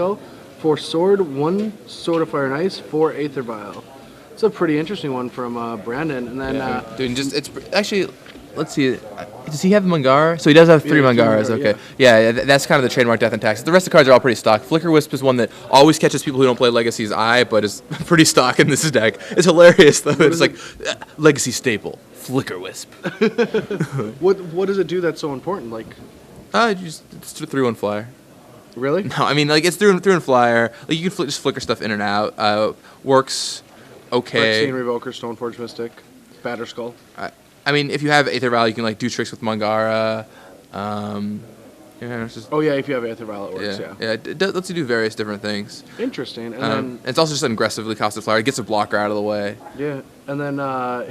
Skull, 4 Sword, 1 Sword of Fire and Ice, 4 Aether Vial. It's a pretty interesting one from Brandon. And then, dude, it's actually. Let's see. Does he have Mangara? So he does have 3 Mangaras. Okay. Yeah, that's kind of the trademark Death and Taxes. The rest of the cards are all pretty stock. Flicker Wisp is one that always catches people who don't play Legacy's eye, but is pretty stock in this deck. It's hilarious though. It's like Legacy staple. Flicker Wisp. What does it do that's so important? Like, it's a 3/1 flyer. Really? No, I mean like it's through and flyer. Like you can just flicker stuff in and out. Works okay. Scene Revoker, Stoneforge Mystic, Batter Skull. I mean, if you have Aether Vial, you can like do tricks with Mangara. It's just, if you have Aether Vial, it works. Yeah. It lets you do various different things. Interesting. And then it's also just an aggressively costed flyer. It gets a blocker out of the way. Yeah, and then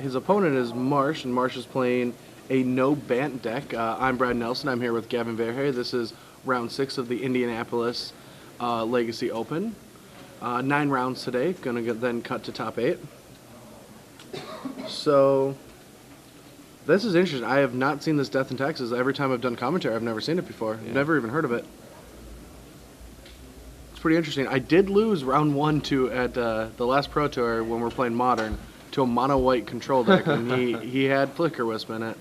his opponent is Marsh, and Marsh is playing a no Bant deck. I'm Brad Nelson. I'm here with Gavin Verhey. This is round 6 of the Indianapolis Legacy Open. 9 rounds today. Gonna then cut to top 8. So this is interesting. I have not seen this Death and Taxes. Every time I've done commentary, I've never seen it before. Yeah. Never even heard of it. It's pretty interesting. I did lose round 1 at the last Pro Tour when we were playing Modern to a mono-white control deck, and he had Flicker Wisp in it.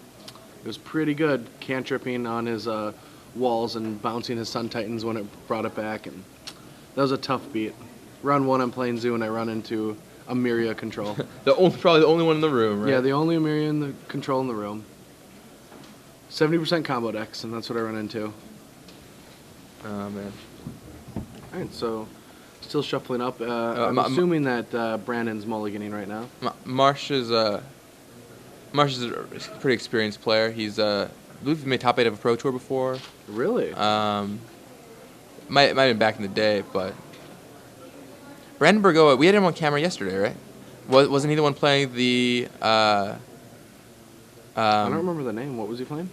It was pretty good, cantripping on his walls and bouncing his Sun Titans when it brought it back, and that was a tough beat. Round 1, I'm playing Zoo, and I run into Amiria control. Probably the only one in the room, right? Yeah, the only Amiria in the control in the room. 70% combo decks, and that's what I run into. Oh, man. All right, so still shuffling up. I'm assuming that Brandon's mulliganing right now. Marsh is a pretty experienced player. He's I believe he made top 8 of a Pro Tour before. Really? Might have been back in the day, but Brandon Burgoa, we had him on camera yesterday, right? Wasn't he the one playing the? I don't remember the name. What was he playing?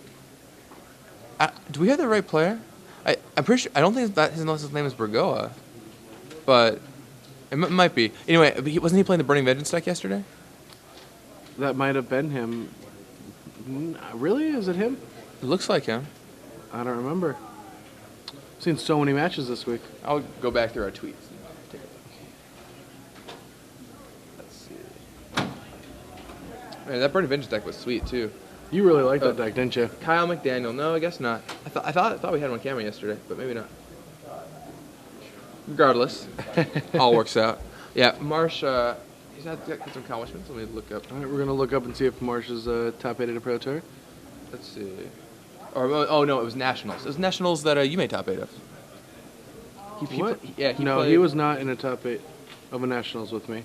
Do we have the right player? I'm pretty sure. I don't think that his name is Burgoa, but it might be. Anyway, wasn't he playing the Burning Vengeance deck yesterday? That might have been him. Really? Is it him? It looks like him. I don't remember. I've seen so many matches this week. I'll go back through our tweets. Take a look. Let's see. Man, that Burning Vengeance deck was sweet too. You really liked that deck, didn't you? Kyle McDaniel. No, I guess not. I thought we had him on camera yesterday, but maybe not. Regardless, all works out. Yeah, Marsh. He's got some accomplishments. Let me look up. All right, we're gonna look up and see if Marsh is top 8 at a Pro Tour. Let's see. Oh no, it was Nationals. It was Nationals that you made top 8 of. What? He he was not in a top 8 of a Nationals with me.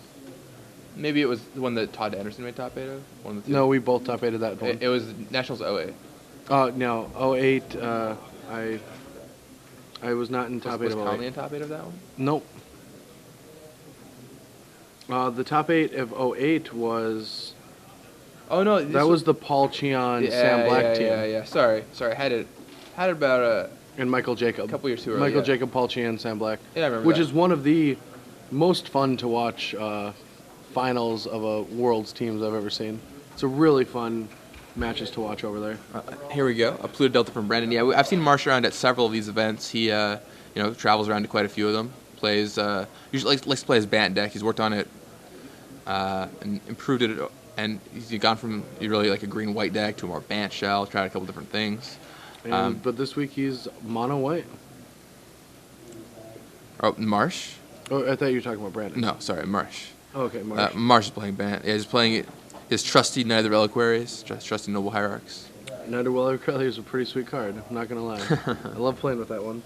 Maybe it was the one that Todd Anderson made top 8 of? One of the two? No, we both top 8 of that one. It was Nationals 08. No, 08, I was not in top 8 of 08. Was Conley in top 8 of that one? Nope. The top 8 of 08 was... Oh, no. That was the Paul Cheon, Sam Black team. Yeah. Sorry. Had it about and Michael Jacob. A couple years too early. Michael Jacob, Paul Cheon, Sam Black. Yeah, I remember Which that. is one of the most fun to watch finals of a World's teams I've ever seen. It's a really fun matches to watch over there. Here we go. A Pluto Delta from Brandon. Yeah, I've seen Marsh around at several of these events. He travels around to quite a few of them. Plays usually likes to play his Bant deck. He's worked on it and improved it, and he's gone from really like a green-white deck to a more Bant shell. Tried a couple different things. But this week he's mono-white. Oh, Marsh? Oh, I thought you were talking about Brandon. No, sorry, Marsh. Oh, okay, Marsh. Marsh is playing Bant. Yeah, he's playing his trusty Knight of the Reliquaries, trusty Noble Hierarchs. Knight of the Reliquaries is a pretty sweet card. I'm not going to lie. I love playing with that one.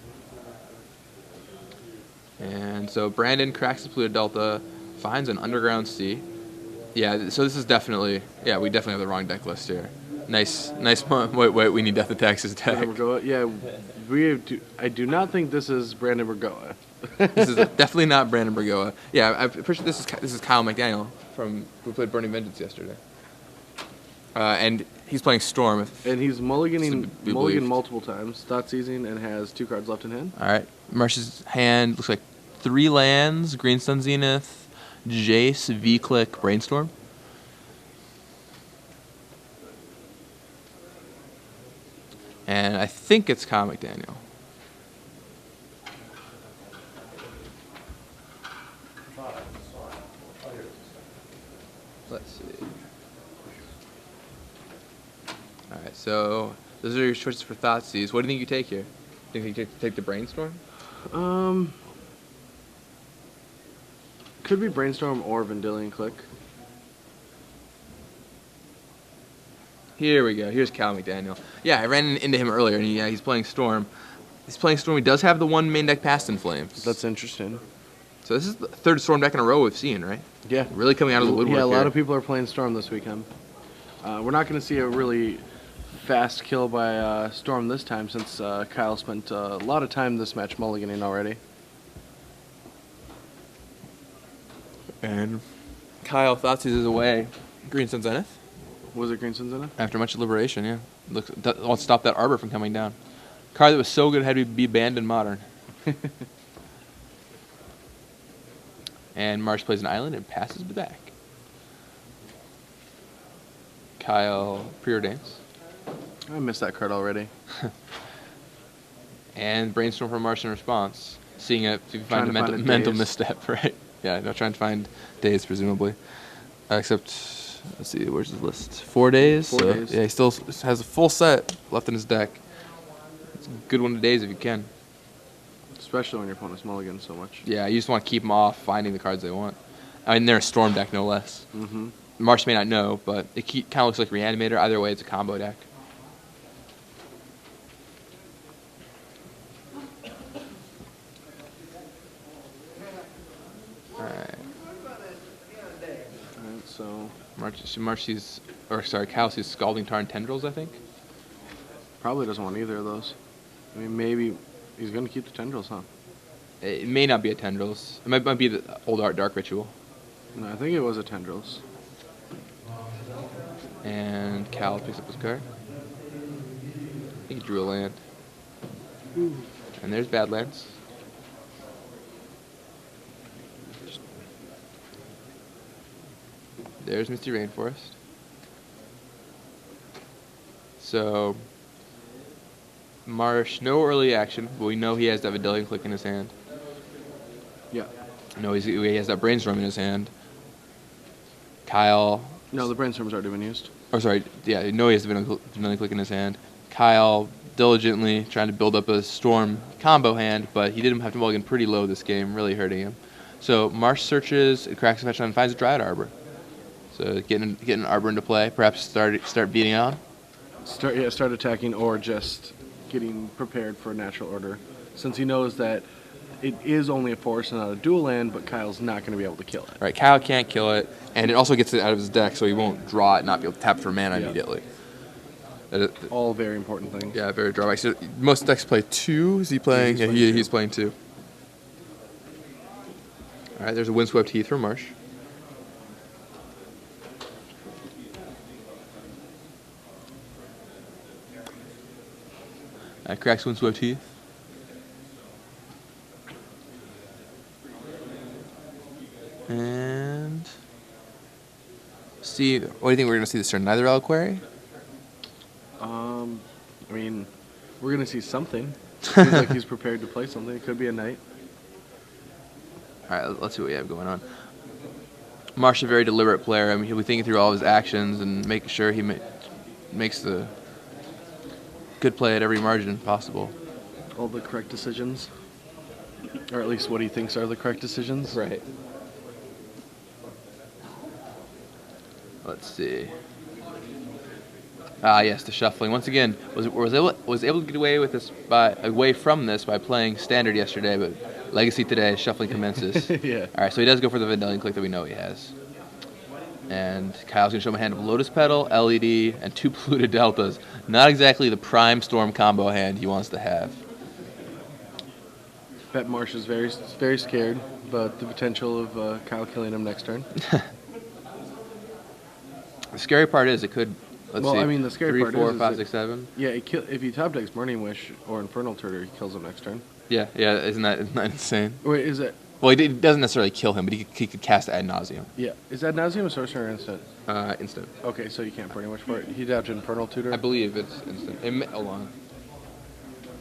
And so Brandon cracks the Pluto Delta, finds an Underground Sea. Yeah, so this is definitely... Yeah, we definitely have the wrong deck list here. Nice. Wait, we need Death and Taxes deck. Burgoa. Yeah, I do not think this is Brandon Burgoa. This is definitely not Brandon Burgoa. Yeah, I'm pretty sure this is Kyle McDaniel who played Burning Vengeance yesterday. And he's playing Storm. And he's mulliganing multiple times, thought seizing, and has 2 cards left in hand. All right. Marsh's hand looks like 3 lands, Greenstone Zenith, Jace, V-Click, Brainstorm. And I think it's Kyle McDaniel. Let's see. All right, so those are your choices for Thoughtseize. What do you think you take here? Think you take the Brainstorm? Could be Brainstorm or Vendilion Click. Here we go. Here's Cal McDaniel. Yeah, I ran into him earlier, and he's playing Storm. He's playing Storm. He does have the one main deck Past in Flames. That's interesting. So this is the third Storm deck in a row we've seen, right? Yeah. Really coming out of the woodwork. Yeah, a lot here. of people are playing Storm this weekend. We're not going to see a really fast kill by Storm this time, since Kyle spent a lot of time this match mulliganing already. And Kyle Thoughtseize is away. Green Sun Zenith. Was it Green Sun Zenith? After much deliberation, yeah. Let's stop that Arbor from coming down. Card that was so good had to be banned in Modern. And Marsh plays an island and passes it back. Kyle preordains. I missed that card already. And Brainstorm from Marsh in response. Seeing if you can find a mental misstep, right? Yeah, not trying to find days, presumably. Except, let's see, where's his list? 4 days? 4 days. Yeah, he still has a full set left in his deck. It's a good one of days if you can. Especially when your opponent's mulligan so much. Yeah, you just want to keep them off finding the cards they want. I mean, they're a Storm deck, no less. Mm-hmm. Marsh may not know, but it kind of looks like Reanimator. Either way, it's a combo deck. Alright. Alright, so Cal sees Scalding Tarn Tendrils, I think. probably doesn't want either of those. I mean, maybe he's going to keep the Tendrils, huh? It may not be a Tendrils. It might be the Old Art Dark Ritual. No, I think it was a Tendrils. And Cal picks up his card. I think he drew a land. And there's Badlands. There's Misty Rainforest. So, Marsh, no early action, but we know he has that Vendilion Click in his hand. Yeah. No, he has that Brainstorm in his hand. Kyle. No, the Brainstorm's already been used. Oh, sorry. Yeah, I know he has the Vendilion Click in his hand. Kyle diligently trying to build up a Storm combo hand, but he did have to mulligan pretty low this game, really hurting him. So Marsh searches, cracks a fetch and finds a Dryad Arbor. So getting an Arbor into play, perhaps start beating on. Start attacking, or just getting prepared for a natural order, since he knows that it is only a forest and not a dual land, but Kyle's not going to be able to kill it. Right, Kyle can't kill it, and it also gets it out of his deck, so he won't draw it and not be able to tap for mana immediately. All very important things. Yeah, very drawbacks. So most decks play 2. Is he playing? Yeah, he's playing 2. All right, there's a Windswept Heath from Marsh. Cracks Windswept Heath. And see, what do you think we're going to see this turn? Neither Reliquary? I mean, we're going to see something. Seems like he's prepared to play something. It could be a knight. All right, let's see what we have going on. Marsh is a very deliberate player. I mean, he'll be thinking through all of his actions and making sure he makes the good play at every margin possible. All the correct decisions. Or at least what he thinks are the correct decisions. Right. Let's see. Yes, the shuffling. Once again, was able to get away from this by playing Standard yesterday, but Legacy today, shuffling commences. Yeah. All right, so he does go for the Vendilion Click that we know he has. And Kyle's going to show him a hand of Lotus Petal, LED, and 2 Polluted Deltas. Not exactly the prime Storm combo hand he wants to have. Bet Marsh is very, very scared about the potential of Kyle killing him next turn. The scary part is it could. Let's see. I mean, the scary 3, part 4, is 5, 6, 7. Yeah, if he top decks Burning Wish or Infernal Tutor, he kills him next turn. Yeah. Isn't that insane? Wait, is it? Well, he doesn't necessarily kill him, but he could cast Ad Nauseam. Yeah. Is Ad Nauseam a sorcerer or instant? Instant. Okay, so you can't Burning Wish for it. He'd have to Infernal Tutor. I believe it's instant. Hold on.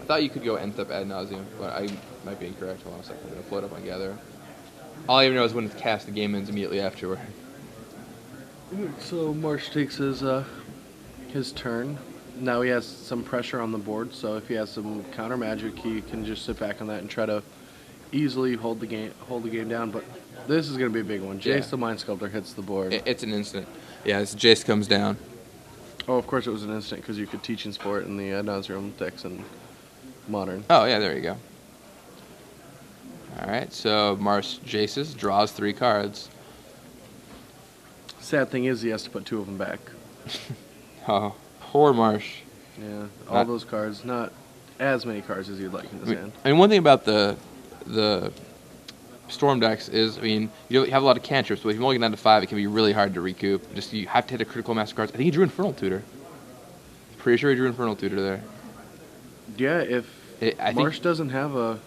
I thought you could go Nth up Ad Nauseam, but I might be incorrect. Hold on a second. I'm going to float up my gather. All I even know is when it's cast, the game ends immediately afterward. So Marsh takes his turn. Now he has some pressure on the board, so if he has some counter magic, he can just sit back on that and try to easily hold the game down. But this is going to be a big one. Jace the Mind Sculptor hits the board. It's an instant. Yeah, this Jace comes down. Oh, of course it was an instant because you could teach in sport in the Nauseum decks in Modern. Oh, yeah, there you go. All right, so Marsh Jaces draws 3 cards. Sad thing is he has to put 2 of them back. Oh, poor Marsh. Yeah, all those cards, not as many cards as you'd like in his hand. I mean, one thing about the Storm decks is, I mean, you have a lot of cantrips, but if you only get down to 5, it can be really hard to recoup. Just you have to hit a critical mass of cards. I think he drew Infernal Tutor. Pretty sure he drew Infernal Tutor there. Yeah, if Marsh doesn't have a...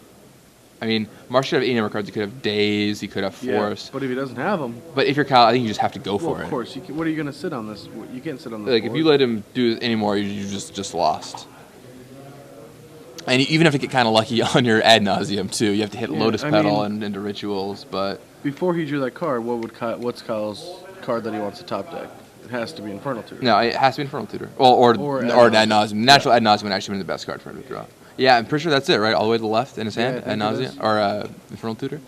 I mean, Marsh should have any number of cards. He could have Daze, he could have Force. Yeah, but if he doesn't have them... But if you're Kyle, I think you just have to go for it. Of course. What are you going to sit on this? You can't sit on this Like, board. if you let him do any more, you just lost. And you even have to get kind of lucky on your ad nauseum, too. You have to hit Lotus Petal and into Rituals, but... Before he drew that card, what's Kyle's card that he wants to top deck? It has to be Infernal Tutor. No, it has to be Infernal Tutor. Well, or ad nauseum. Natural ad nauseum would actually be the best card for him to draw. Yeah, I'm pretty sure that's it, right? All the way to the left in his hand, ad nauseum, or Infernal Tutor.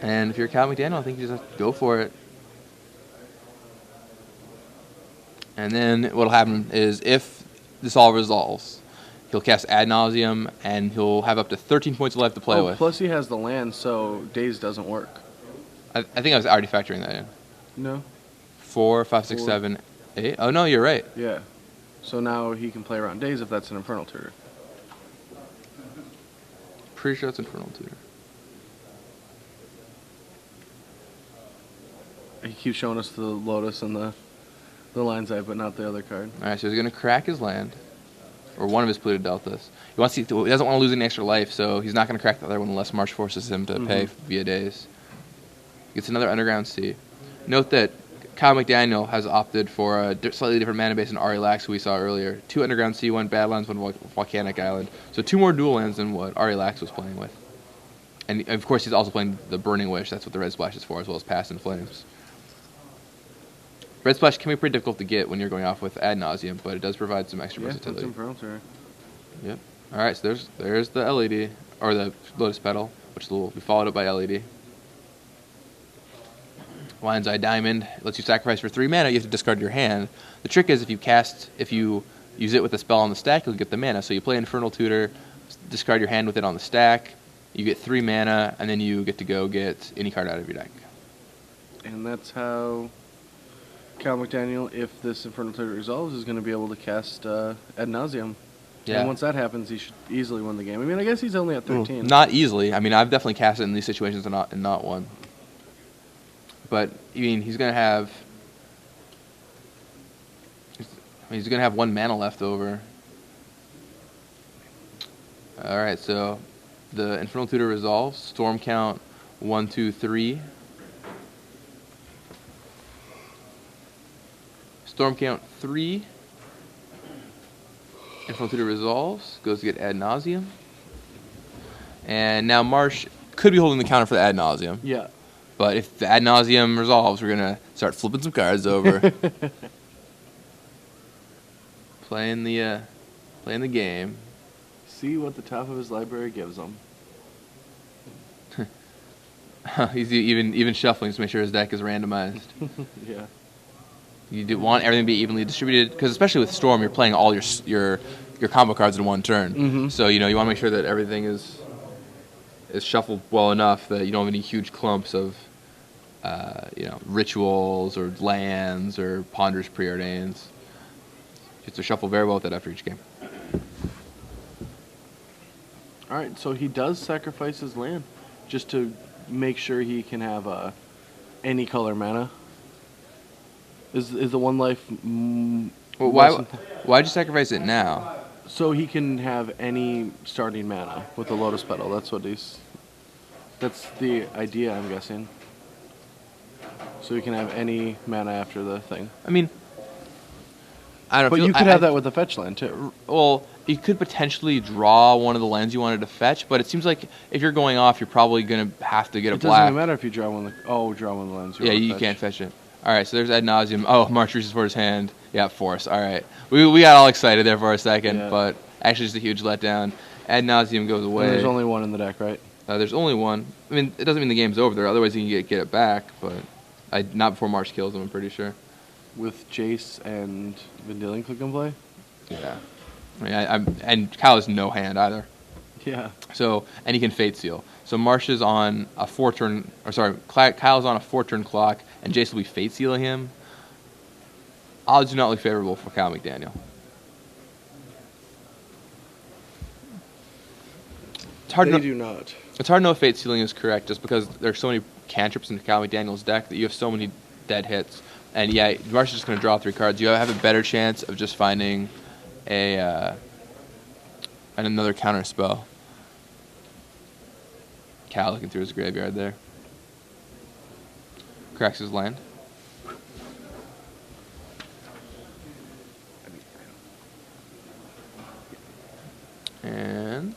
And if you're Cal McDaniel, I think you just have to go for it. And then what'll happen is if this all resolves, he'll cast ad nauseum, and he'll have up to 13 points of life to play with. Plus he has the land, so Daze doesn't work. I think I was already factoring that in. No. 4, 5, 6, 7, 8. Oh no, you're right. Yeah. So now he can play around Daze if that's an Infernal Tutor. Pretty sure that's Infernal Tutor. He keeps showing us the Lotus and the Lion's Eye, but not the other card. All right, so he's gonna crack his land, or one of his polluted deltas. He doesn't want to lose any extra life, so he's not gonna crack the other one unless Marsh forces him to pay via Daze. Gets another Underground Sea. Note that Kyle McDaniel has opted for a slightly different mana base than Ari Lax, who we saw earlier. 2 Underground Sea, 1 Badlands, 1 Volcanic Island. So 2 more dual lands than what Ari Lax was playing with. And of course he's also playing the Burning Wish, that's what the Red Splash is for, as well as Past in Flames. Red Splash can be pretty difficult to get when you're going off with ad nauseum, but it does provide some extra versatility. Infernal Tutor. Yep. Alright, so there's the LED, or the Lotus Petal, which will be followed up by LED. Lion's Eye Diamond lets you sacrifice for 3 mana. You have to discard your hand. The trick is if you use it with a spell on the stack, you'll get the mana. So you play Infernal Tutor, discard your hand with it on the stack. You get 3 mana, and then you get to go get any card out of your deck. And that's how Cal McDaniel, if this Infernal Tutor resolves, is going to be able to cast Ad Nauseam. Yeah. And once that happens, he should easily win the game. I mean, I guess he's only at 13. Not easily. I mean, I've definitely cast it in these situations and not won. But I mean, he's gonna have 1 mana left over. All right, so the Infernal Tutor resolves. Storm count 1, 2, 3. Storm count 3. Infernal Tutor resolves. Goes to get ad nauseum. And now Marsh could be holding the counter for the ad nauseum. Yeah. But if the ad nauseum resolves, we're gonna start flipping some cards over, playing the game. See what the top of his library gives him. He's even shuffling to make sure his deck is randomized. Yeah. You want everything to be evenly distributed, because especially with Storm, you're playing all your combo cards in one turn. So you want to make sure that everything is shuffled well enough that you don't have any huge clumps of rituals or lands or ponderous preordains. Just to shuffle very well with that after each game. All right, so he does sacrifice his land just to make sure he can have any color mana. Is the 1 life? Well, why'd you sacrifice it now? So he can have any starting mana with the Lotus Petal. That's the idea, I'm guessing. So he can have any mana after the thing. I mean, I don't know. But you could have that with the fetch land too. Well, you could potentially draw one of the lands you wanted to fetch, but it seems like if you're going off, you're probably going to have to get a black. It doesn't even matter if you draw one of the lands. Yeah, you can't fetch it. All right, so there's ad nauseum. Oh, Marsh reaches for his hand. Yeah, force. All right. We got all excited there for a second, but actually just a huge letdown. Ad nauseum goes away. And there's only one in the deck, right? There's only one. I mean, it doesn't mean the game's over there. Otherwise, you can get it back, but not before Marsh kills him, I'm pretty sure. With Jace and Vendilion click and play? Yeah. I mean, and Kyle has no hand either. Yeah. So, and he can Fate Seal. So Marsh is on a 4-turn, or sorry, Kyle's on a 4-turn clock, and Jace will be Fate Sealing him. Odds do not look favorable for Kyle McDaniel. It's hard They do not. It's hard to know if Fate Sealing is correct just because there's so many cantrips in Kyle McDaniel's deck that you have so many dead hits. And yeah, Marsh is just going to draw 3 cards. You have a better chance of just finding another counter spell. Cal looking through his graveyard there. Cracks his land. And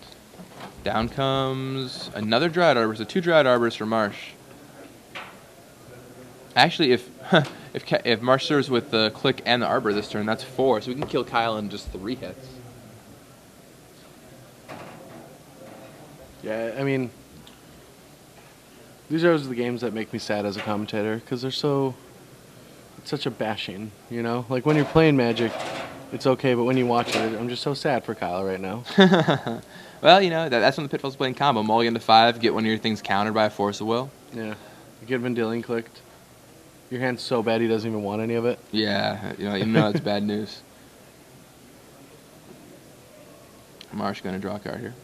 down comes another Dryad Arbor. So 2 Dryad Arbors for Marsh. Actually, if Marsh serves with the Click and the Arbor this turn, that's 4. So we can kill Kyle in just 3 hits. Yeah, I mean, these are always the games that make me sad as a commentator because they're so, it's such a bashing, you know? Like when you're playing Magic, it's okay, but when you watch it, I'm just so sad for Kyle right now. Well, you know, that's when the pitfall's playing combo. Mulligan to 5, get one of your things countered by a Force of Will. Yeah. You get Vendilion clicked. Your hand's so bad he doesn't even want any of it. Yeah, you know it's bad news. Marsh going to draw a card here.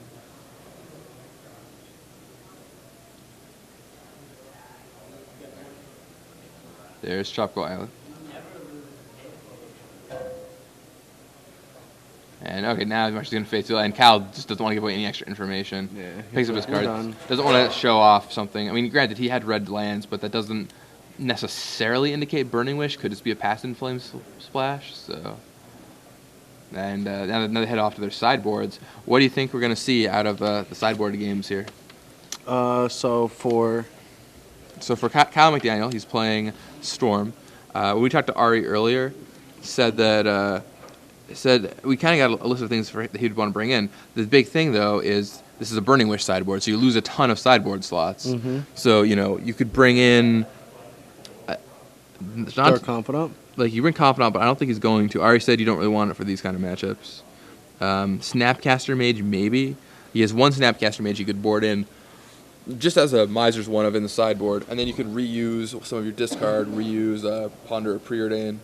There's Tropical Island. And okay, now Marsh is going to Fate Seal, and Cal just doesn't want to give away any extra information. Yeah, picks up his cards. Doesn't want to show off something. I mean, granted, he had red lands, but that doesn't necessarily indicate Burning Wish. Could just be a Past in Flame splash. So, and now they head off to their sideboards. What do you think we're going to see out of the sideboard games here? So for Kyle McDaniel, he's playing Storm. When we talked to Ari earlier, said that we kind of got a list of things that he'd want to bring in. The big thing though is this is a Burning Wish sideboard, so you lose a ton of sideboard slots. Mm-hmm. So you could bring in Dark Confidant. Like you bring Confidant, but I don't think he's going to. Ari said you don't really want it for these kind of matchups. Snapcaster Mage maybe. He has 1 Snapcaster Mage he could board in, just as a Miser's one of in the sideboard, and then you could reuse some of your discard, reuse Ponder or Preordain.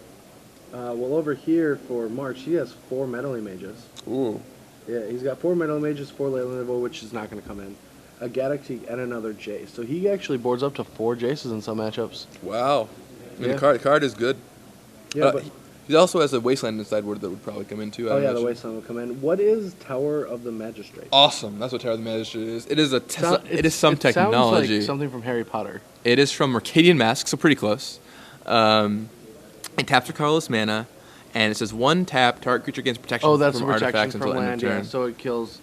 Well, over here for March, he has 4 Meddling Mages. Ooh. Yeah, he's got 4 Meddling Mages, 4 Leyland Level, which is not going to come in. A Gaddock and another Jace. So he actually boards up to 4 Jaces in some matchups. Wow. I mean, the card is good. Yeah, but he also has a Wasteland in the sideboard that would probably come in too. Oh yeah, the Wasteland will come in. What is Tower of the Magistrate? Awesome. That's what Tower of the Magistrate is. It is some technology. Sounds like something from Harry Potter. It is from Mercadian Mask, so pretty close. It taps for colorless mana, and it says 1 tap, target creature gains protection from artifacts until end of turn. Yeah, so it kills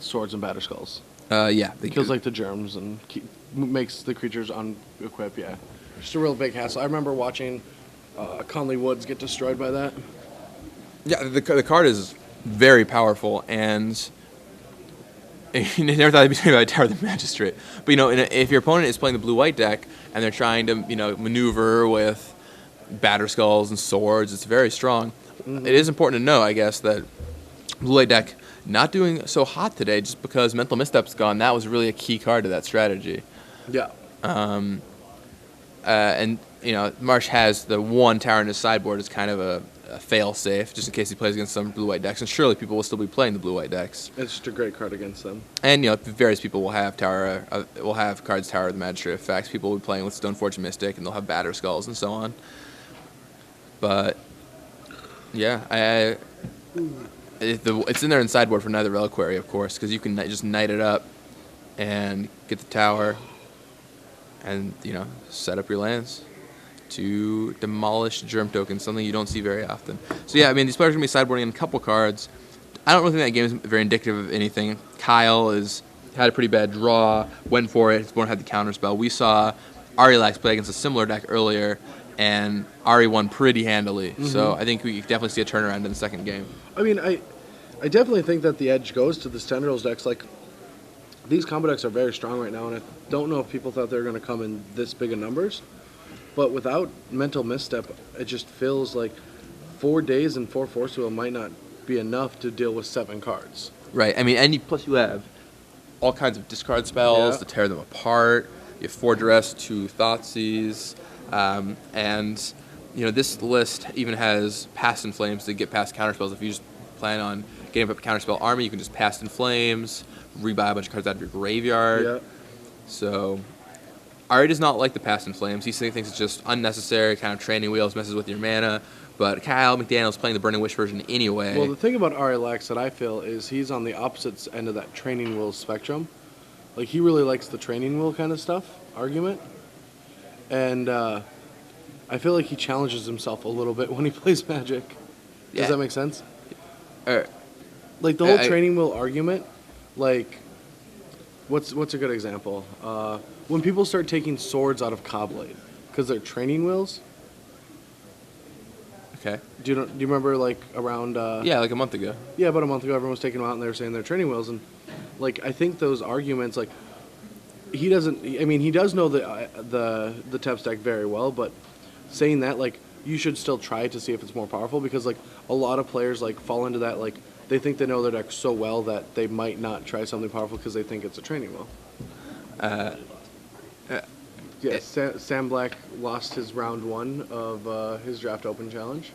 swords and batter skulls. Yeah. It kills like the germs and makes the creatures unequip, yeah. Just a real big hassle. I remember watching Conley Woods get destroyed by that. Yeah, the card is very powerful, and you never thought I'd be talking about Tower of the Magistrate. But if your opponent is playing the blue-white deck and they're trying to maneuver with batter skulls and swords, it's very strong. Mm-hmm. It is important to know, I guess, that blue-white deck not doing so hot today just because Mental Misstep's gone. That was really a key card to that strategy. Yeah. And Marsh has the 1 tower in his sideboard as kind of a fail-safe, just in case he plays against some blue-white decks. And surely people will still be playing the blue-white decks. It's just a great card against them. And various people will have cards Tower of the Magistrate effects. People will be playing with Stoneforge Mystic, and they'll have Batter Skulls and so on. But yeah, it's in there in sideboard for Neither Reliquary, of course, because you can just knight it up and get the tower. And, set up your lands to demolish Germ Tokens, something you don't see very often. So, yeah, I mean, these players are going to be sideboarding in a couple cards. I don't really think that game is very indicative of anything. Kyle had a pretty bad draw, went for it, his opponent had the counter spell. We saw Ari Lax played against a similar deck earlier, and Ari won pretty handily. So I think we could definitely see a turnaround in the second game. I mean, I definitely think that the edge goes to the Tendrils decks. Like, these combo decks are very strong right now, and I don't know if people thought they were going to come in this big of numbers. But without Mental Misstep, it just feels like 4 days and 4 Force Wheel might not be enough to deal with 7 cards. Right. I mean, and plus you have all kinds of discard spells to tear them apart. You have 4 Duress, 2 Thoughtseize, and this list even has Past in Flames to get past counterspells. If you just plan on getting up a counterspell army, you can just Past in Flames, rebuy a bunch of cards out of your graveyard. Yeah. So Ari does not like the Past in Flames. He thinks it's just unnecessary, kind of training wheels, messes with your mana. But Kyle McDaniel's playing the Burning Wish version anyway. Well, the thing about Ari Lax that I feel is he's on the opposite end of that training wheel spectrum. Like, he really likes the training wheel kind of stuff, argument. And I feel like he challenges himself a little bit when he plays Magic. Does that make sense? Like, the whole training wheel argument, like, what's a good example? When people start taking swords out of Cobblade because they're training wheels. Okay. Do you remember, like, around... like a month ago. Yeah, about a month ago, everyone was taking them out and they were saying they're training wheels. And, like, I think those arguments, like, he doesn't... I mean, he does know the Tep deck very well, but saying that, like, you should still try to see if it's more powerful because, like, a lot of players, like, fall into that, like, they think they know their deck so well that they might not try something powerful because they think it's a training wheel. Sam Black lost his round 1 of his Draft Open challenge.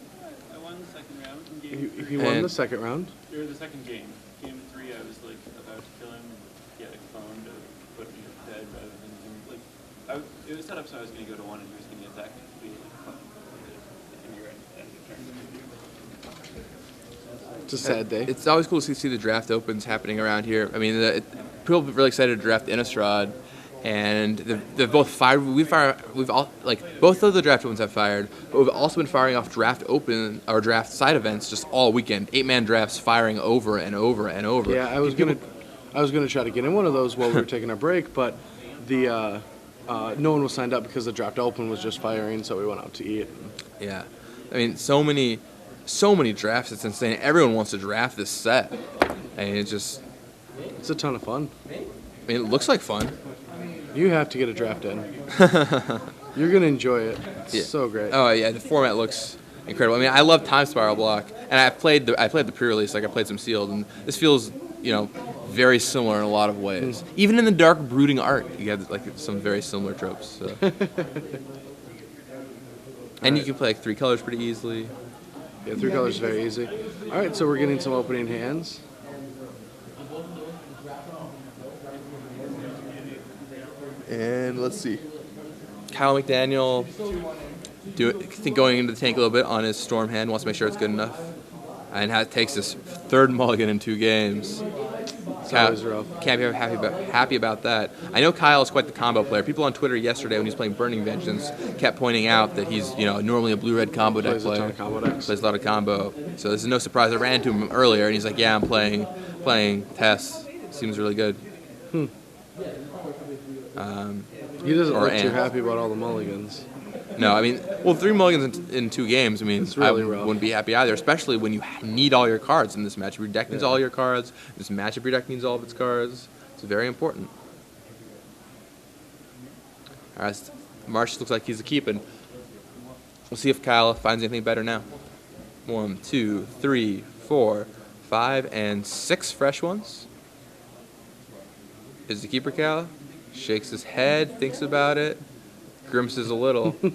I won the second round. In game He won the second round. Or the second game. Game 3, I was like about to kill him, and he had a clone to put me to bed rather than him. Like, it was set up so I was going to go to 1 and he was going to attack me. It's a sad day. It's always cool to see the draft opens happening around here. I mean, people are really excited to draft Innistrad, and they've both fired. We've all, like, both of the draft opens have fired, but we've also been firing off draft open or draft side events just all weekend. 8-man drafts firing over and over and over. Yeah, I was gonna try to get in one of those while we were taking our break, but the no one was signed up because the draft open was just firing, so we went out to eat. Yeah, I mean, so many drafts. It's insane. Everyone wants to draft this set, and it's a ton of fun. I mean, it looks like fun. You have to get a draft in. You're gonna enjoy it. It's so great. Oh yeah, the format looks incredible. I mean, I love Time Spiral Block, and I played the pre-release. Like, I played some sealed, and this feels very similar in a lot of ways. Even in the dark brooding art, you have like some very similar tropes. So. And you can play like 3 colors pretty easily. Yeah, 3 colors is very easy. All right, so we're getting some opening hands. And let's see. Kyle McDaniel, going into the tank a little bit on his Storm hand, wants to make sure it's good enough. And takes his 3rd mulligan in 2 games. Always rough. Can't be happy about that. I know Kyle is quite the combo player. People on Twitter yesterday when he was playing Burning Vengeance kept pointing out that he's normally a blue-red combo deck player. Plays a ton of combo decks. Plays a lot of combo. So this is no surprise. I ran into him earlier and he's like, yeah, I'm playing Tess. Seems really good. He doesn't look too happy about all the mulligans. No, I mean, 3 mulligans in 2 games, I mean, it's really I rough. wouldn't be happy either, especially when you need all your cards in this matchup. Your deck needs all your cards. This matchup, your deck needs all of its cards. It's very important. All right, Marsh looks like he's a keeping. We'll see if Kyle finds anything better now. 1, 2, 3, 4, 5, and 6 fresh ones. Is the keeper Kyle? Shakes his head, thinks about it. Grimaces a little. You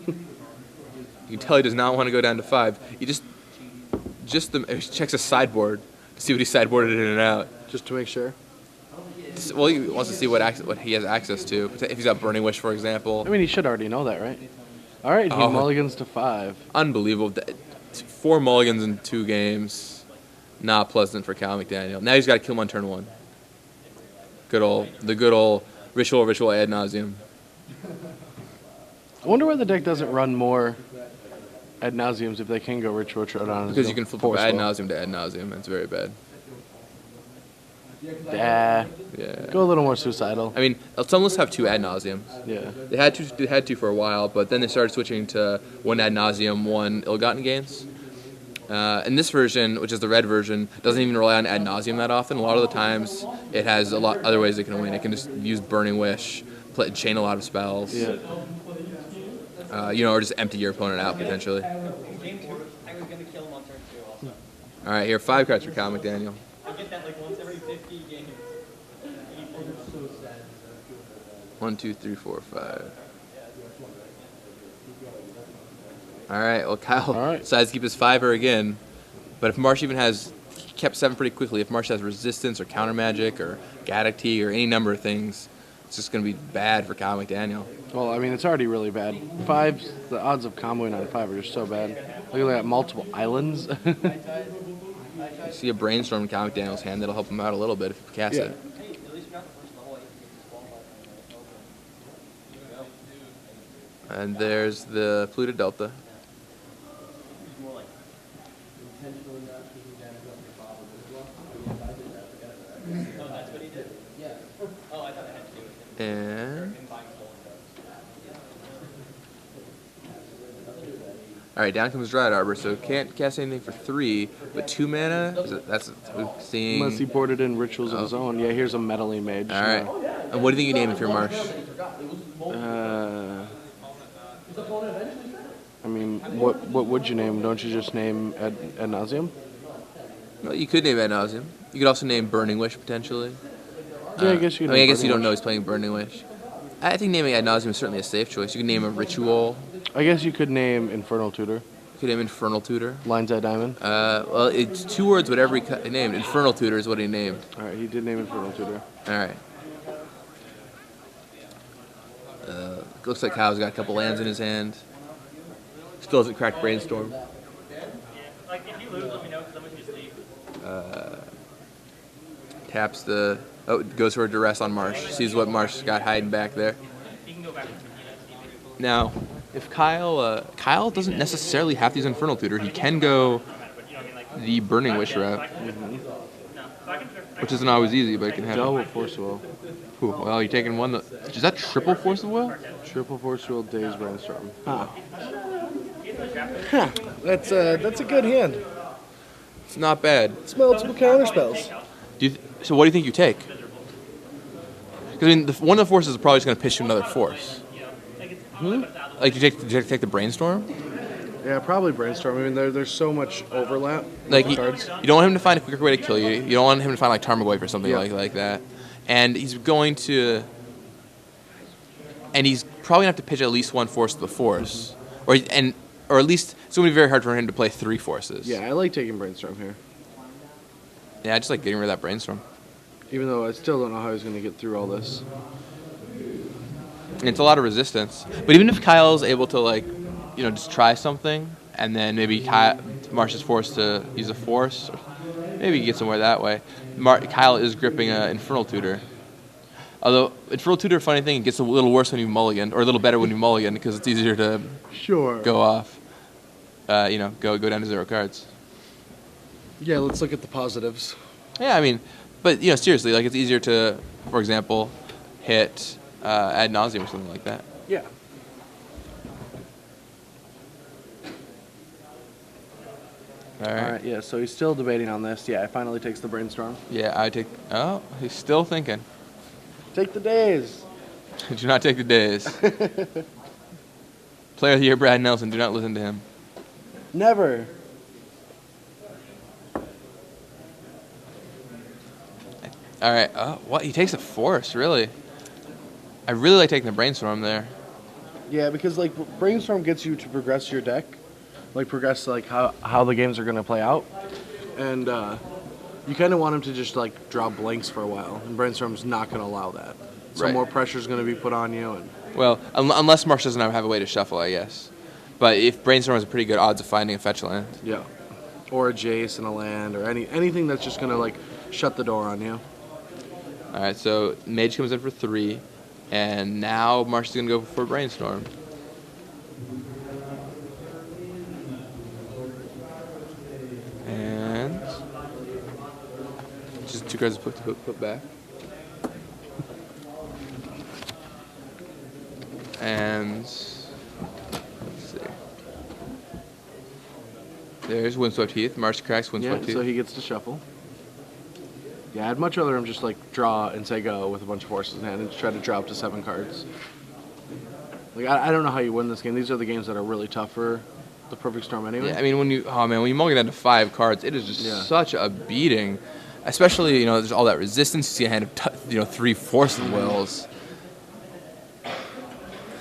can tell he does not want to go down to 5. He he checks his sideboard to see what he sideboarded in and out. Just to make sure. Well, he wants to see what he has access to. If he's got Burning Wish, for example. I mean, he should already know that, right? All right, he mulligans to 5. Unbelievable. 4 mulligans in 2 games. Not pleasant for Cal McDaniel. Now he's got to kill him on turn 1. The good old ritual ad nauseum. I wonder why the deck doesn't run more ad nauseums if they can go ritual Troodon. Because you can flip from ad nauseum to ad nauseum. That's very bad. Yeah. Yeah. Go a little more suicidal. I mean, some lists have 2 ad nauseams. Yeah. They had to for a while, but then they started switching to 1 ad nauseam, 1 ill-gotten gains. And this version, which is the red version, doesn't even rely on ad nauseam that often. A lot of the times, it has a lot other ways it can win. It can just use Burning Wish, chain a lot of spells. Yeah. Or just empty your opponent out potentially. All right, here 5 cards for Comic Daniel. I get that like once every 50 games. 1, 2, 3, 4, 5. All right. Well, Kyle decides to keep his 5er again, but if Marsh even has kept 7 pretty quickly, if Marsh has resistance or counter magic or Gaddock Tea or any number of things, it's just going to be bad for Comic Daniel. Well, I mean, it's already really bad. 5s, the odds of comboing on 5 are just so bad. Look at that, multiple islands. You see a Brainstorm in Comic Daniel's hand that'll help him out a little bit if he casts it. And there's the Polluted Delta. And all right, down comes Dryad Arbor, so can't cast anything for 3, but 2 mana. That's seeing. Unless he boarded in rituals of his own. Yeah, here's a meddling mage. All right. And what do you think you name if you're Marsh? I mean, what would you name? Don't you just name ad nauseum? Well, you could name Ad Nauseam. You could also name Burning Wish potentially. Yeah, I guess you could. I mean, I guess Burning you don't Wish. know he's playing Burning Wish. I think naming Ad Nauseam is certainly a safe choice. You could name a Ritual. I guess you could name Infernal Tutor. You could name Infernal Tutor. Lion's Eye Diamond. Well, it's 2 words, whatever he named. Infernal Tutor is what he named. All right, he did name Infernal Tutor. All right. Looks like Kyle's got a couple lands in his hand. Still hasn't cracked Brainstorm. Like if you lose, let me know because I'm gonna just leave. Taps the. Oh, goes for a duress on Marsh. Sees what Marsh got hiding back there. You can go back to Now, if Kyle doesn't necessarily have to use Infernal Tutor, he can go the Burning Wish route, which isn't always easy, but it can happen. Double Force Will. Ooh, well, you're taking one. Is that triple Force of Will? Triple Force Will, Days Brainstorm. Huh. That's a good hand. It's not bad. It's multiple counter spells. So what do you think you take? Because I mean, one of the forces is probably just going to pitch you another force. Like you take the Brainstorm. Yeah, probably Brainstorm. I mean, there's so much overlap with Like the cards. you don't want him to find a quicker way to kill you. You don't want him to find like Tarmogoyf or something like that. And he's going to, and he's probably going to have to pitch at least 1 force to the force, or at least it's going to be very hard for him to play 3 forces. Yeah, I like taking Brainstorm here. Yeah, I just like getting rid of that Brainstorm. Even though I still don't know how he's going to get through all this. And it's a lot of resistance. But even if Kyle's able to just try something, and then maybe Marsh is forced to use a force, or maybe he gets somewhere that way. Kyle is gripping an Infernal Tutor. Although Infernal Tutor, funny thing, it gets a little worse when you mulligan, or a little better when you mulligan, because it's easier to go off. Go down to 0 cards. Yeah, let's look at the positives. Yeah, I mean, but seriously, like it's easier to, for example, hit Ad Nauseam or something like that. Yeah. All right. Yeah, so he's still debating on this. Yeah, it finally takes the Brainstorm. Yeah, I take. Oh, he's still thinking. Take the Days. Do not take the Days. Player of the Year, Brad Nelson. Do not listen to him. Never. All right. Oh, what? He takes a force, really? I really like taking the Brainstorm there. Yeah, because like Brainstorm gets you to progress your deck, progress how the games are going to play out, and you kind of want him to just draw blanks for a while, and Brainstorm's not going to allow that. So Right. more pressure is going to be put on you, and Well, unless Marsh doesn't have a way to shuffle, I guess. But if Brainstorm has a pretty good odds of finding a fetch land. yeah, or a Jace and a land, or anything that's just going to shut the door on you. All right, so Mage comes in for 3, and now Marsh is going to go for Brainstorm. And just 2 cards to put back. And let's see. There's Windswept Heath. Marsh cracks Windswept Heath. So he gets to shuffle. Yeah, I'd much rather him just like draw and say go with a bunch of forces in hand and try to draw up to 7 cards. Like I don't know how you win this game. These are the games that are really tough for the Perfect Storm anyway. Yeah, I mean when you mulligan down to 5 cards, it is just such a beating. Especially there's all that resistance. You see a hand of 3 Force of Wills.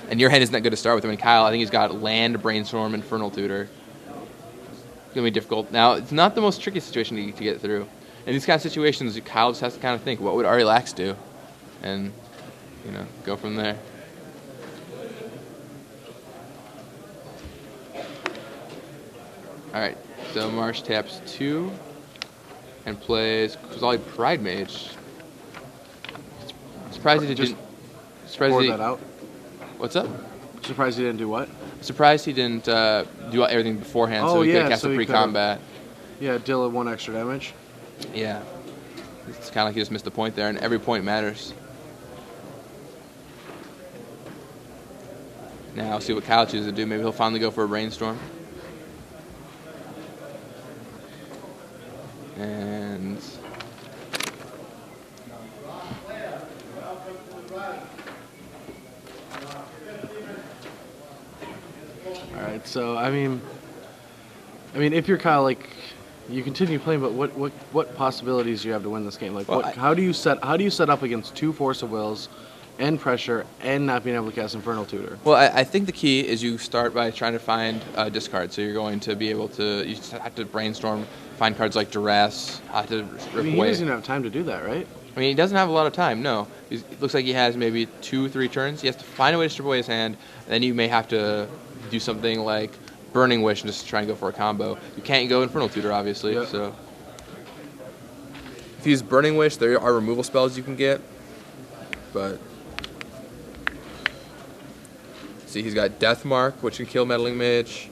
And your hand isn't that good to start with. I mean, Kyle, I think he's got Land, Brainstorm, Infernal Tutor. It's going to be difficult. Now, it's not the most tricky situation to get through. In these kind of situations, Kyle just has to kind of think, what would Ari Lax do? And, go from there. All right, so Marsh taps 2 and plays Kozali Pride Mage. Surprised he didn't... Pour that out. What's up? Surprised he didn't do what? Surprised he didn't do everything beforehand, so he could cast a pre-combat. Yeah, deal 1 extra damage. Yeah. It's kind of like he just missed the point there, and every point matters. Now, I'll see what Kyle chooses to do. Maybe he'll finally go for a Brainstorm. And... Alright, so I mean if you're Kyle, like you continue playing, but what possibilities do you have to win this game? Like how do you set up against 2 Force of Wills and pressure and not being able to cast Infernal Tutor? Well, I think the key is you start by trying to find a discard. So you're going to be able to, you just have to brainstorm, find cards like Duress, have to rip away. He doesn't even have time to do that, right? I mean, he doesn't have a lot of time, no. It looks like he has maybe 2-3 turns. He has to find a way to strip away his hand, and then you may have to do something like Burning Wish and just try and go for a combo. You can't go Infernal Tutor, obviously, so... If you use Burning Wish, there are removal spells you can get, but... See, he's got Death Mark, which can kill Meddling Mage.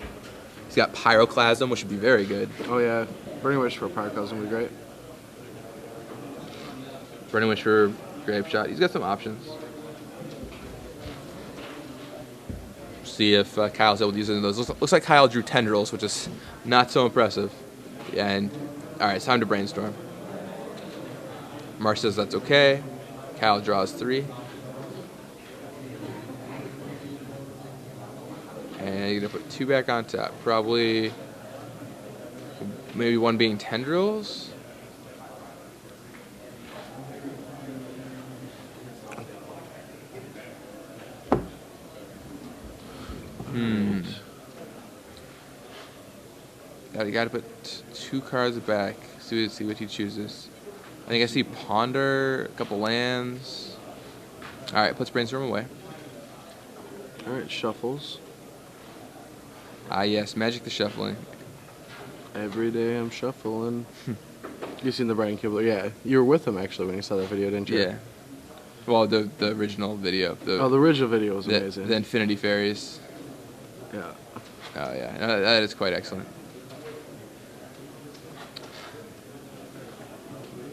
He's got Pyroclasm, which would be very good. Oh yeah, Burning Wish for Pyroclasm would be great. Burning Wish for Grave Shot. He's got some options. See if Kyle's able to use any of those. Looks like Kyle drew Tendrils, which is not so impressive. And, alright, it's time to brainstorm. Marsh says that's okay. Kyle draws 3. And you're going to put 2 back on top. Probably, maybe 1 being Tendrils. You got to put 2 cards back. See what he chooses. I think I see Ponder, a couple lands. All right, puts Brainstorm away. All right, shuffles. Ah, yes, Magic the Shuffling. Every day I'm shuffling. You seen the Brian Kibler? Yeah, you were with him actually when you saw that video, didn't you? Yeah. Well, the original video. The original video was amazing. The Infinity Fairies. Yeah. Oh yeah, no, that is quite excellent.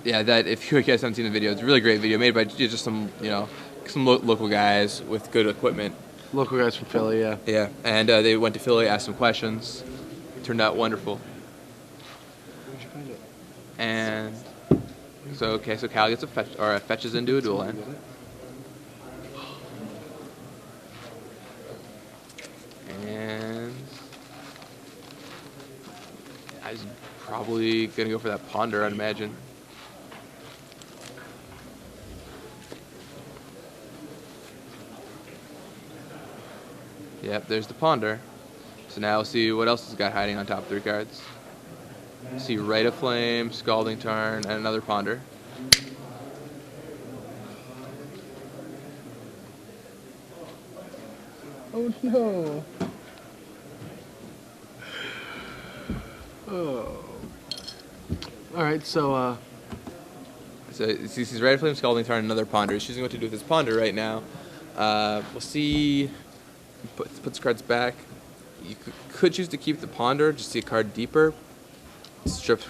Yeah, that if you guys haven't seen the video, it's a really great video made by just some local guys with good equipment. Local guys from Philly, yeah. Yeah, and they went to Philly, asked some questions. It turned out wonderful. Where'd you find it? And so Cal gets fetches into a dual land. And I was probably gonna go for that Ponder, I'd imagine. Yep, there's the Ponder. So now we'll see what else it's got hiding on top 3 cards. See Rite of Flame, Scalding Tarn, and another Ponder. Oh no. Oh. Alright, so he's Rite of Flame, Scalding Tarn, and another Ponder. He's choosing what to do with his Ponder right now. We'll see. Puts cards back. You could choose to keep the Ponder, just see a card deeper. Strip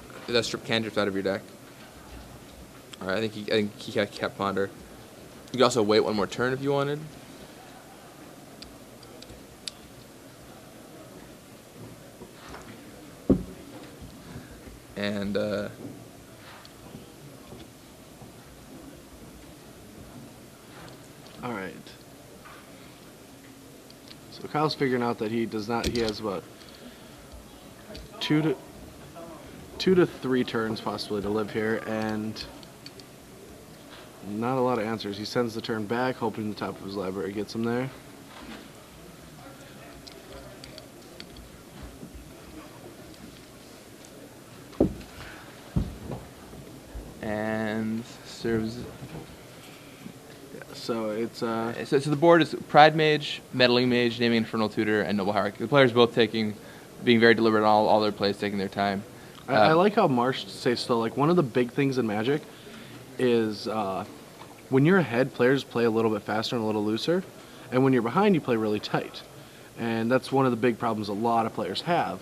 cantrips out of your deck. All right, I think he kept Ponder. You could also wait one more turn if you wanted. And all right. So Kyle's figuring out that he does not. He has what, 2 to 3 turns possibly to live here, and not a lot of answers. He sends the turn back, hoping the top of his library gets him there. and serves. So it's So the board is Pride Mage, Meddling Mage, Naming Infernal Tutor, and Noble Hierarchy. The players both being very deliberate on all their plays, taking their time. I like how Marsh stays still. Like, one of the big things in Magic is when you're ahead, players play a little bit faster and a little looser, and when you're behind, you play really tight. And that's one of the big problems a lot of players have.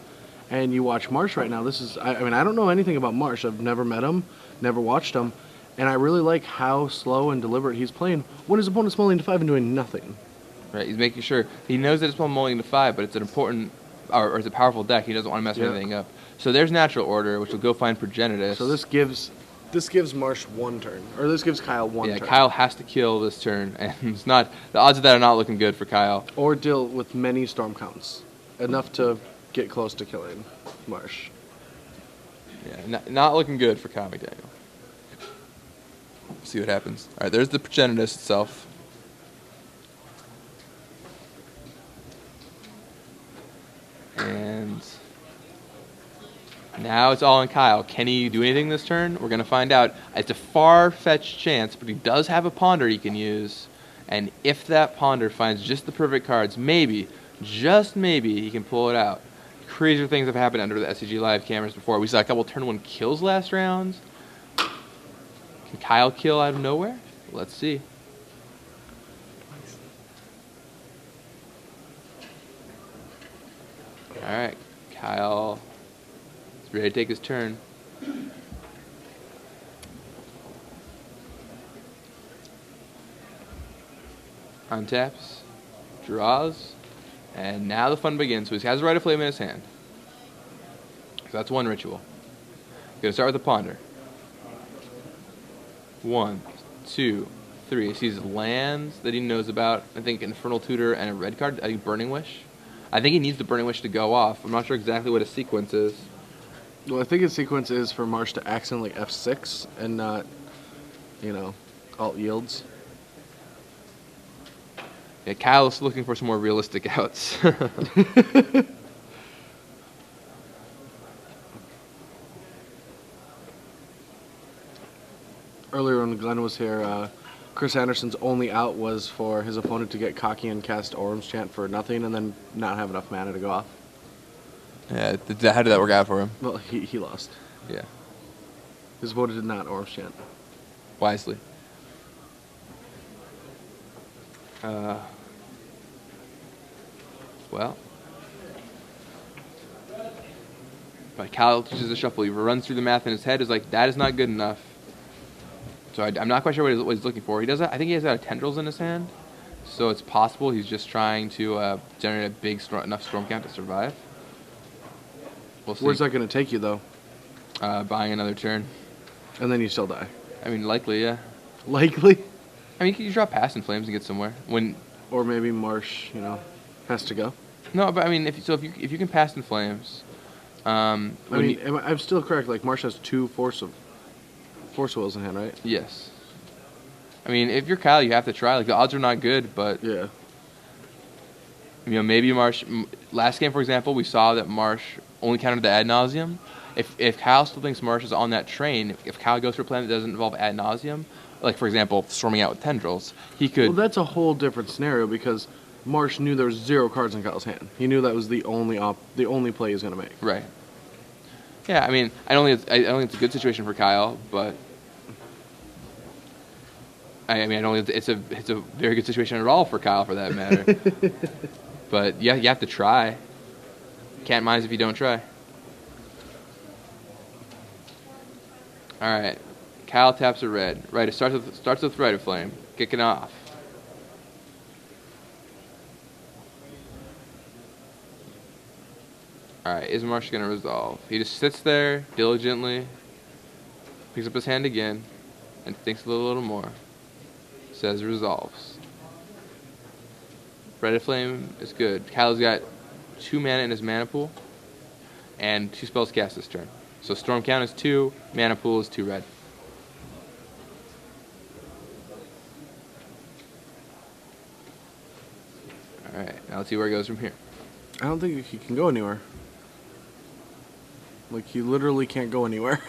And you watch Marsh right now. I mean, I don't know anything about Marsh. I've never met him, never watched him, and I really like how slow and deliberate he's playing when his opponent's mulling to 5 and doing nothing. Right, he's making sure he knows that it's mulling to 5, but it's an important or it's a powerful deck. He doesn't want to mess anything up. So there's Natural Order, which will go find Progenitus. So this gives Marsh 1 turn, or this gives Kyle 1 turn. Yeah, Kyle has to kill this turn, and it's not the odds of that are not looking good for Kyle. Or deal with many storm counts, enough to get close to killing Marsh. Yeah, not looking good for Kyle McDaniel. See what happens. All right, there's the Progenitus itself. And now it's all on Kyle. Can he do anything this turn? We're going to find out. It's a far-fetched chance, but he does have a Ponder he can use. And if that Ponder finds just the perfect cards, maybe, just maybe, he can pull it out. Crazier things have happened under the SCG Live cameras before. We saw a couple turn 1 kills last round. Can Kyle kill out of nowhere? Let's see. All right, Kyle is ready to take his turn. Untaps, draws, and now the fun begins. So he has a Right of Flame in his hand. So that's 1 ritual. Gonna start with the Ponder. 1, 2, 3. He sees lands that he knows about. I think Infernal Tutor and a red card. I think Burning Wish. I think he needs the Burning Wish to go off. I'm not sure exactly what his sequence is. Well, I think his sequence is for Marsh to accidentally F6 and not, alt yields. Yeah, Kyle is looking for some more realistic outs. Earlier when Glenn was here, Chris Anderson's only out was for his opponent to get cocky and cast Orm's Chant for nothing and then not have enough mana to go off. Yeah, how did that work out for him? Well, he lost. Yeah. His opponent did not Orm's Chant. Wisely. Well. But Kyle chooses a shuffle. He runs through the math in his head. Is like, that is not good enough. So I'm not quite sure what he's looking for. He does. I think he has tendrils in his hand, so it's possible he's just trying to generate a big enough storm count to survive. We'll see. Where's that going to take you, though? Buying another turn. And then you still die. I mean, likely, yeah. Likely? I mean, you drop Past in Flames and get somewhere. Or maybe Marsh, has to go. No, but I mean, if you can Past in Flames. I'm still correct. Like, Marsh has 2 Force Wills in hand, right? Yes. I mean, if you're Kyle, you have to try. Like, the odds are not good, but yeah. Maybe Marsh. Last game, for example, we saw that Marsh only countered the ad nauseum. If Kyle still thinks Marsh is on that train, if Kyle goes for a plan that doesn't involve ad nauseum, like for example, storming out with tendrils, he could. Well, that's a whole different scenario because Marsh knew there was 0 cards in Kyle's hand. He knew that was the only play he was going to make. Right. Yeah, I mean, I don't think it's a good situation for Kyle, but I don't think it's a very good situation at all for Kyle, for that matter. But yeah, you have to try. Can't minus if you don't try. All right, Kyle taps a red. Right, it starts with Rite of Flame. Kicking off. Alright, is Marsh going to resolve? He just sits there diligently, picks up his hand again, and thinks a little more. Says resolves. Rite of Flame is good. Kyle's got 2 mana in his mana pool, and 2 spells cast this turn. So Storm Count is 2, mana pool is 2 red. Alright, now let's see where it goes from here. I don't think he can go anywhere. Like, he literally can't go anywhere.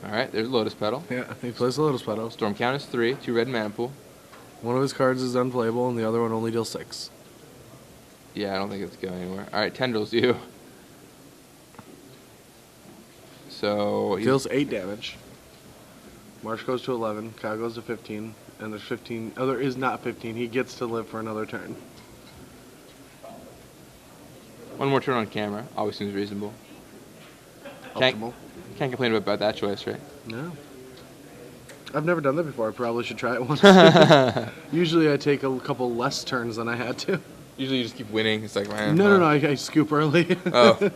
Alright, there's Lotus Petal. Yeah, he plays the Lotus Petal. Storm Count is 3, 2 red mana pool. One of his cards is unplayable, and the other one only deals 6. Yeah, I don't think it's going anywhere. Alright, Tendrils you. So he's Deals 8 damage. Marsh goes to 11, Kyle goes to 15, and there's 15. Oh, there is not 15. He gets to live for another turn. one more turn on camera. Always seems reasonable. Can't Optimal. complain about that choice, right? No. I've never done that before. I probably should try it once. Usually I take a couple less turns than I had to. Usually you just keep winning. It's like, man. No, I scoop early. Oh.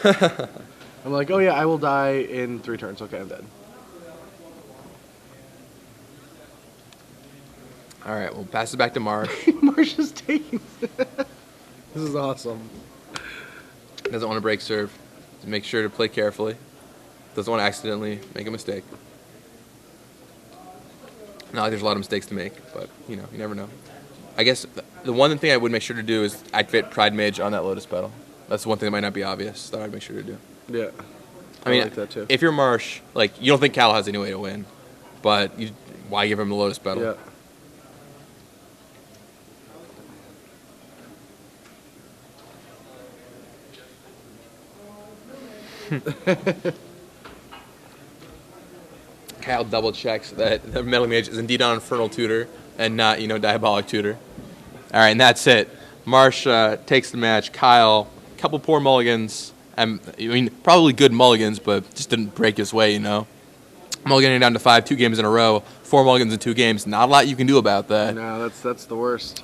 I'm like, oh yeah, I will die in 3 turns. Okay, I'm dead. All right, we'll pass it back to Marsh. Marsh is taking This is awesome. Doesn't want to break serve. So make sure to play carefully. Doesn't want to accidentally make a mistake. Not like there's a lot of mistakes to make, but, you know, you never know. I guess the one thing I would make sure to do is activate Pride Mage on that Lotus Petal. That's the one thing that might not be obvious that I'd make sure to do. Yeah. I mean, like that too. if you're Marsh, like, you don't think Cal has any way to win, but why give him the Lotus Petal? Yeah. Kyle double checks that the Metal Mage is indeed on Infernal Tutor and not, Diabolic Tutor. All right, and that's it. Marsh takes the match. Kyle, couple poor mulligans. Probably good mulligans, but just didn't break his way, Mulliganing down to 5, 2 games in a row, 4 mulligans in 2 games. Not a lot you can do about that. No, that's the worst.